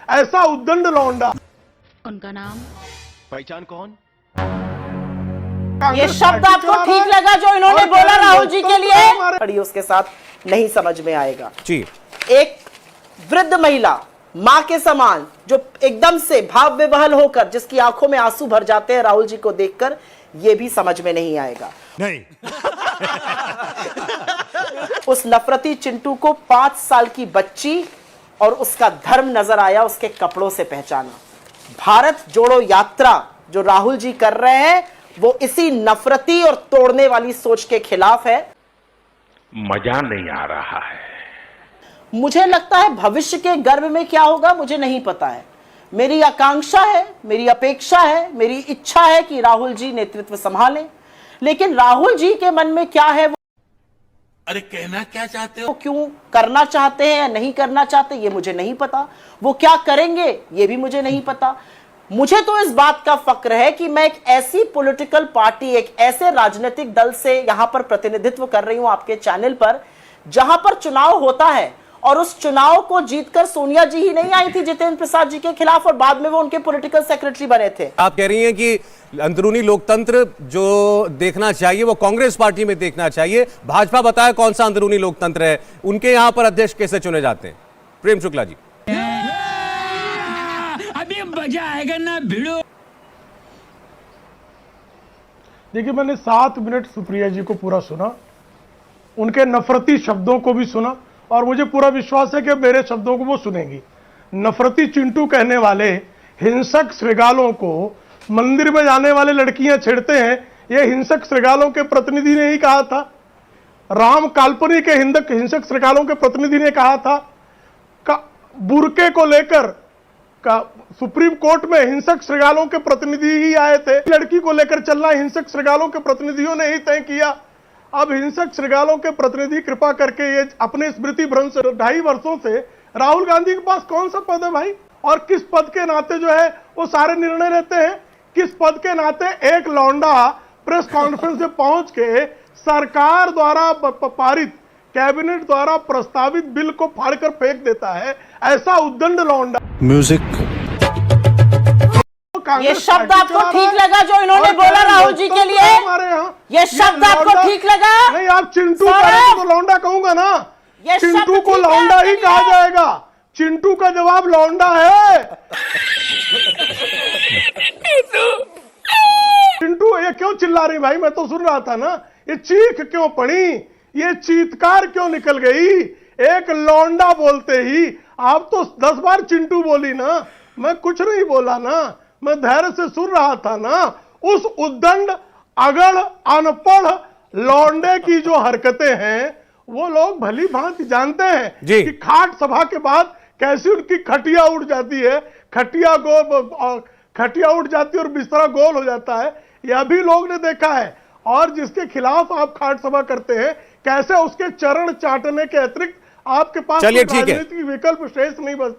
ऐसा उद्दंड लौंडा। उनका नाम, पहचान कौन? ये शब्द आपको ठीक लगा जो इन्होंने बोला राहुल जी के लिए? खड़ी उसके साथ नहीं समझ में आएगा जी। एक वृद्ध महिला, मां के समान, जो एकदम से भाव विवहल होकर जिसकी आंखों में आंसू भर जाते हैं राहुल जी को देखकर, यह भी समझ में नहीं आएगा। नहीं। उस नफरती चिंटू को 5 साल की बच्ची और उसका धर्म नजर आया, उसके कपड़ों से पहचाना। भारत जोड़ो यात्रा जो राहुल जी कर रहे हैं वो इसी नफरती और तोड़ने वाली सोच के खिलाफ है। मजा नहीं आ रहा है। मुझे लगता है भविष्य के गर्भ में क्या होगा मुझे नहीं पता है। मेरी आकांक्षा है, मेरी अपेक्षा है, मेरी इच्छा है कि राहुल जी नेतृत्व संभालें, लेकिन राहुल जी के मन में क्या है, अरे कहना क्या चाहते हो, वो क्यों करना चाहते हैं या नहीं करना चाहते ये मुझे नहीं पता। वो क्या करेंगे ये भी मुझे नहीं पता। मुझे तो इस बात का फक्र है कि मैं एक ऐसी पॉलिटिकल पार्टी, एक ऐसे राजनीतिक दल से यहां पर प्रतिनिधित्व कर रही हूं आपके चैनल पर, जहां पर चुनाव होता है और उस चुनाव को जीतकर सोनिया जी ही नहीं आई थी जितेंद्र प्रसाद जी के खिलाफ, और बाद में वो उनके पॉलिटिकल सेक्रेटरी बने थे। आप कह रही हैं कि अंदरूनी लोकतंत्र जो देखना चाहिए वो कांग्रेस पार्टी में देखना चाहिए। भाजपा बताया कौन सा अंदरूनी लोकतंत्र है, उनके यहां पर अध्यक्ष कैसे चुने जाते हैं? प्रेम शुक्ला जी। अभी मजा आएगा ना भिड़ो। देखिए, मैंने 7 मिनट सुप्रिया जी को पूरा सुना, उनके नफरती शब्दों को भी सुना, और मुझे पूरा विश्वास है कि मेरे शब्दों को वो सुनेंगी। नफरती चिंटू कहने वाले हिंसक श्रृगालों को मंदिर में जाने वाले लड़कियां छेड़ते हैं, ये हिंसक श्रृगालों के प्रतिनिधि ने ही कहा था। राम काल्पनिक के हिंसक श्रृगालों के प्रतिनिधि ने कहा था। बुरके को लेकर सुप्रीम कोर्ट में हिंसक श्रृगालों के प्रतिनिधि ही आए थे। लड़की को लेकर चलना हिंसक श्रृगालों के प्रतिनिधियों ने ही तय किया। अब हिंसक श्रृगालों के प्रतिनिधि कृपा करके ये अपने स्मृति भ्रंश 2.5 वर्षों से राहुल गांधी के पास कौन सा पद है भाई, और किस पद के नाते जो है वो सारे निर्णय लेते हैं? किस पद के नाते एक लौंडा प्रेस कॉन्फ्रेंस में पहुंच के सरकार द्वारा पारित, कैबिनेट द्वारा प्रस्तावित बिल को फाड़कर फेंक देता है? ऐसा उद्दंड लौंडा। म्यूजिक। ये शब्द आपको ठीक लगा जो इन्होंने बोला राहुल जी के लिए? हमारे यहाँ ये शब्द आपको ठीक लगा? नहीं, आप चिंटू को लौंडा कहूंगा ना, चिंटू को लौंडा ही कहा जाएगा। चिंटू का जवाब लौंडा है। चिंटू, ये क्यों चिल्ला रही भाई? मैं तो सुन रहा था ना। ये चीख क्यों पड़ी, ये चीत्कार क्यों निकल गई? एक लौंडा बोलते ही आप तो 10 बार चिंटू बोली ना, मैं कुछ नहीं बोला ना, मैं धैर्य से सुन रहा था ना। उस उद्दंड, अगड़, अनपढ़ लौंडे की जो हरकतें हैं वो लोग भली भांति जानते हैं कि खाट सभा के बाद कैसी उनकी खटिया उड़ जाती है, खटिया उठ जाती है और बिस्तरा गोल हो जाता है। यह भी लोग ने देखा है। और जिसके खिलाफ आप खाट सभा करते हैं, कैसे उसके चरण चाटने के अतिरिक्त आपके पास राजनीतिक विकल्प शेष नहीं बचता।